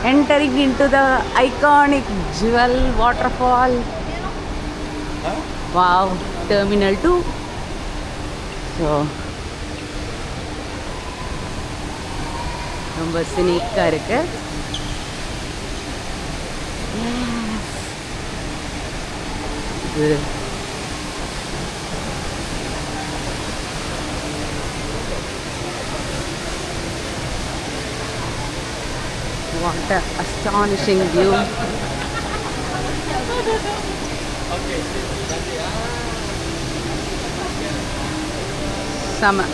Entering into the iconic jewel waterfall. Wow, terminal 2. So ரொம்ப சினிக்கா இருக்கு. இது what an astonishing view. Sama.